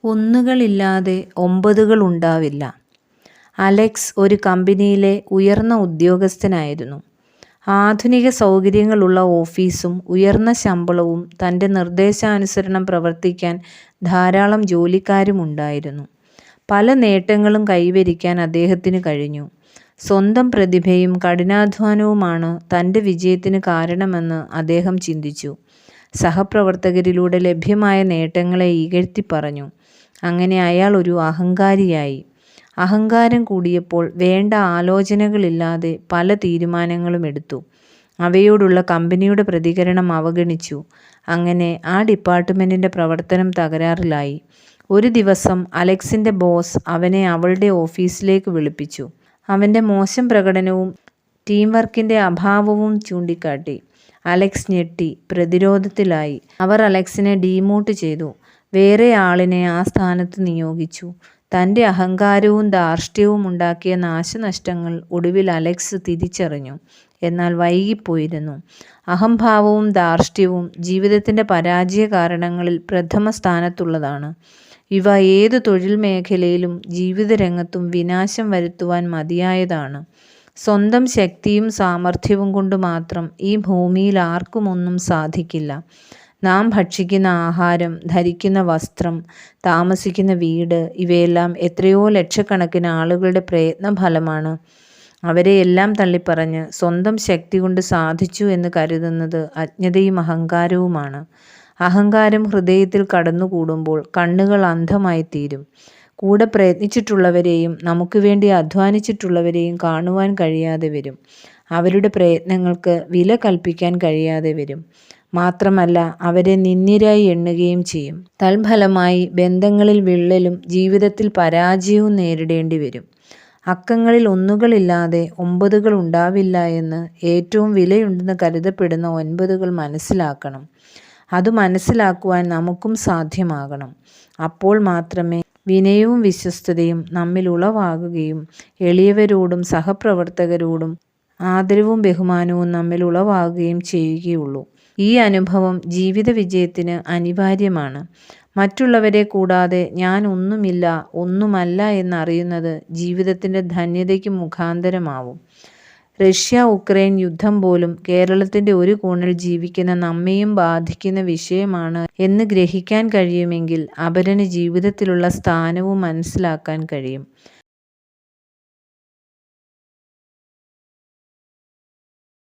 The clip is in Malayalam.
ഒന്നുകളില്ലാതെ ഒമ്പതുകൾ ഉണ്ടാവില്ല. അലക്സ് ഒരു കമ്പനിയിലെ ഉയർന്ന ഉദ്യോഗസ്ഥനായിരുന്നു. ആധുനിക സൗകര്യങ്ങളുള്ള ഓഫീസും ഉയർന്ന ശമ്പളവും തൻ്റെ നിർദ്ദേശാനുസരണം പ്രവർത്തിക്കാൻ ധാരാളം ജോലിക്കാരുമുണ്ടായിരുന്നു. പല നേട്ടങ്ങളും കൈവരിക്കാൻ അദ്ദേഹത്തിന് കഴിഞ്ഞു. സ്വന്തം പ്രതിഭയും കഠിനാധ്വാനവുമാണ് തൻ്റെ വിജയത്തിന് കാരണമെന്ന് അദ്ദേഹം ചിന്തിച്ചു. സഹപ്രവർത്തകരിലൂടെ ലഭ്യമായ നേട്ടങ്ങളെ ഇകഴ്ത്തി പറഞ്ഞു. അങ്ങനെ അയാൾ ഒരു അഹങ്കാരിയായി. അഹങ്കാരം കൂടിയപ്പോൾ വേണ്ട ആലോചനകളില്ലാതെ പല തീരുമാനങ്ങളും എടുത്തു. അവയോടുള്ള കമ്പനിയുടെ പ്രതികരണം അവഗണിച്ചു. അങ്ങനെ ആ ഡിപ്പാർട്ട്മെൻറ്റിൻ്റെ പ്രവർത്തനം തകരാറിലായി. ഒരു ദിവസം അലക്സിൻ്റെ ബോസ് അവനെ അവളുടെ ഓഫീസിലേക്ക് വിളിപ്പിച്ചു. അവൻ്റെ മോശം പ്രകടനവും ടീം വർക്കിൻ്റെ അഭാവവും ചൂണ്ടിക്കാട്ടി. അലക്സ് ഞെട്ടി, പ്രതിരോധത്തിലായി. അവർ അലക്സിനെ ഡീമോട്ട് ചെയ്തു. വേറെ ആളിനെ ആ സ്ഥാനത്ത് നിയോഗിച്ചു. തൻ്റെ അഹങ്കാരവും ധാർഷ്ട്യവും ഉണ്ടാക്കിയ നാശനഷ്ടങ്ങൾ ഒടുവിൽ അലക്സ് തിരിച്ചറിഞ്ഞു. എന്നാൽ വൈകിപ്പോയിരുന്നു. അഹംഭാവവും ധാർഷ്ട്യവും ജീവിതത്തിൻ്റെ പരാജയ കാരണങ്ങളിൽ പ്രഥമ സ്ഥാനത്തുള്ളതാണ്. ഇവ ഏതു തൊഴിൽ മേഖലയിലും ജീവിതരംഗത്തും വിനാശം വരുത്തുവാൻ മതിയായതാണ്. സ്വന്തം ശക്തിയും സാമർഥ്യവും കൊണ്ട് മാത്രം ഈ ഭൂമിയിൽ ആർക്കും ഒന്നും സാധിക്കില്ല. നാം ഭക്ഷിക്കുന്ന ആഹാരം, ധരിക്കുന്ന വസ്ത്രം, താമസിക്കുന്ന വീട് ഇവയെല്ലാം എത്രയോ ലക്ഷക്കണക്കിന് ആളുകളുടെ പ്രയത്നഫലമാണ്. അവരെയെല്ലാം തള്ളിപ്പറഞ്ഞ് സ്വന്തം ശക്തി കൊണ്ട് സാധിച്ചു എന്ന് കരുതുന്നത് അജ്ഞതയും അഹങ്കാരവുമാണ്. അഹങ്കാരം ഹൃദയത്തിൽ കടന്നുകൂടുമ്പോൾ കണ്ണുകൾ അന്ധമായിത്തീരും. കൂടെ പ്രയത്നിച്ചിട്ടുള്ളവരെയും നമുക്ക് വേണ്ടി അധ്വാനിച്ചിട്ടുള്ളവരെയും കാണുവാൻ കഴിയാതെ വരും. അവരുടെ പ്രയത്നങ്ങൾക്ക് വില കൽപ്പിക്കാൻ കഴിയാതെ വരും. മാത്രമല്ല അവരെ നിന്ദ്യരായി എണ്ണുകയും ചെയ്യും. തൽഫലമായി ബന്ധങ്ങളിൽ വിള്ളലും ജീവിതത്തിൽ പരാജയവും നേരിടേണ്ടി വരും. അക്കങ്ങളിൽ ഒന്നുകളില്ലാതെ ഒമ്പതുകൾ ഉണ്ടാവില്ല എന്ന് ഏറ്റവും വിലയുണ്ടെന്ന് കരുതപ്പെടുന്ന ഒൻപതുകൾ മനസ്സിലാക്കണം. അത് മനസ്സിലാക്കുവാൻ നമുക്കും സാധ്യമാകണം. അപ്പോൾ മാത്രമേ വിനയവും വിശ്വസ്തതയും നമ്മിൽ ഉളവാകുകയും എളിയവരോടും സഹപ്രവർത്തകരോടും ആദരവും ബഹുമാനവും നമ്മിൽ ഉളവാകുകയും ചെയ്യുകയുള്ളൂ. ഈ അനുഭവം ജീവിത വിജയത്തിന് അനിവാര്യമാണ്. മറ്റുള്ളവരെ കൂടാതെ ഞാൻ ഒന്നുമില്ല, ഒന്നുമല്ല എന്നറിയുന്നത് ജീവിതത്തിൻ്റെ ധന്യതയ്ക്ക് മുഖാന്തരമാവും. റഷ്യ ഉക്രൈൻ യുദ്ധം പോലും കേരളത്തിൻ്റെ ഒരു കോണിൽ ജീവിക്കുന്ന നമ്മെയും ബാധിക്കുന്ന വിഷയമാണ് എന്ന് ഗ്രഹിക്കാൻ കഴിയുമെങ്കിൽ അപരന് ജീവിതത്തിലുള്ള സ്ഥാനവും മനസ്സിലാക്കാൻ കഴിയും.